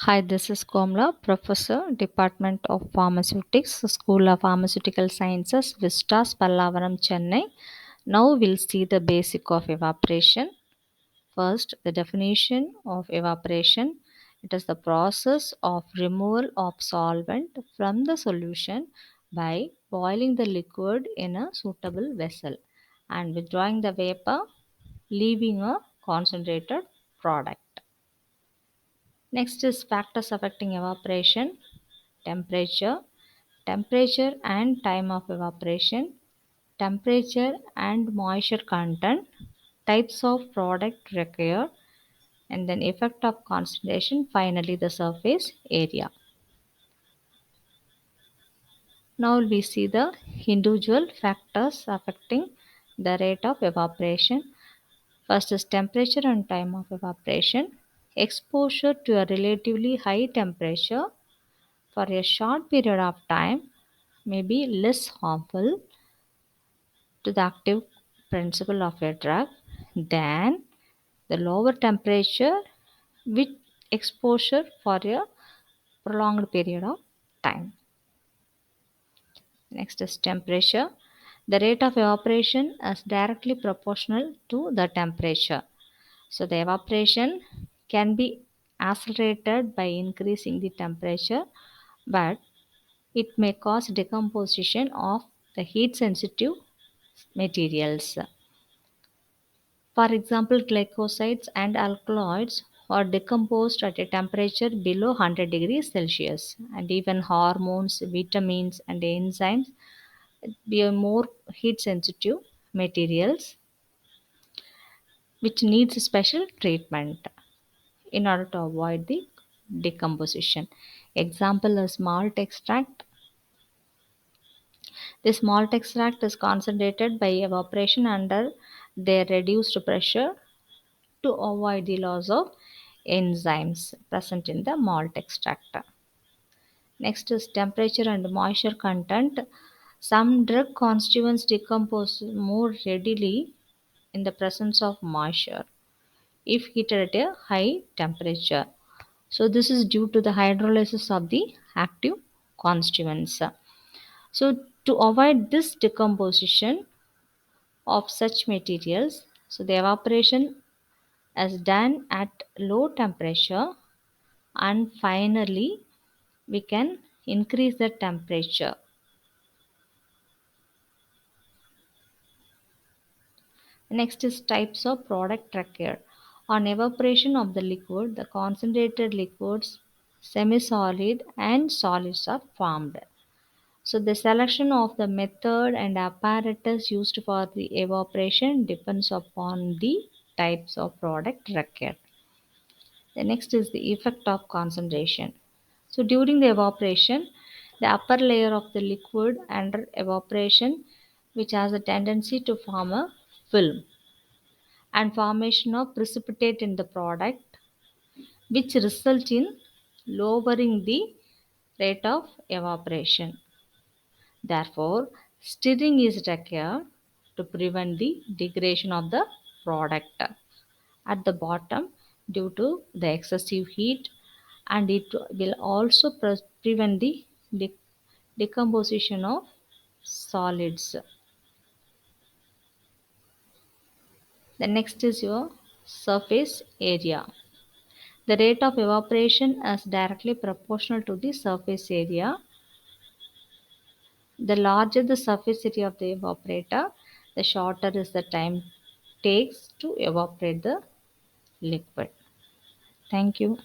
Hi, this is Komla, Professor, Department of Pharmaceutics, School of Pharmaceutical Sciences, Vistas, Pallavaram, Chennai. Now we'll see the basic of evaporation. First, the definition of evaporation. It is the process of removal of solvent from the solution by boiling the liquid in a suitable vessel and withdrawing the vapor, leaving a concentrated product. Next is factors affecting evaporation, temperature, temperature and time of evaporation, temperature and moisture content, types of product required, and then effect of concentration, finally the surface area. Now we see the individual factors affecting the rate of evaporation. First is temperature and time of evaporation. Exposure to a relatively high temperature for a short period of time may be less harmful to the active principle of a drug than the lower temperature with exposure for a prolonged period of time. Next is temperature. The rate of evaporation is directly proportional to the temperature. So the evaporation can be accelerated by increasing the temperature, but it may cause decomposition of the heat sensitive materials. For example, glycosides and alkaloids are decomposed at a temperature below 100 degrees Celsius, and even hormones, vitamins, and enzymes be more heat sensitive materials which needs special treatment in order to avoid the decomposition. Example is malt extract. This malt extract is concentrated by evaporation under their reduced pressure to avoid the loss of enzymes present in the malt extract. Next is temperature and moisture content. Some drug constituents decompose more readily in the presence of moisture if heated at a high temperature. So this is due to the hydrolysis of the active constituents. So to avoid this decomposition of such materials, so the evaporation is done at low temperature, and finally we can increase the temperature. Next is types of product required. On evaporation of the liquid, the concentrated liquids, semi-solid and solids are formed. So the selection of the method and apparatus used for the evaporation depends upon the types of product required. The next is the effect of concentration. So during the evaporation, the upper layer of the liquid under evaporation, which has a tendency to form a film, and formation of precipitate in the product, which result in lowering the rate of evaporation. Therefore, stirring is required to prevent the degradation of the product at the bottom due to the excessive heat, and it will also prevent the de- decomposition of solids. The next is your surface area. The rate of evaporation is directly proportional to the surface area. The larger the surface area of the evaporator, the shorter is the time takes to evaporate the liquid. Thank you.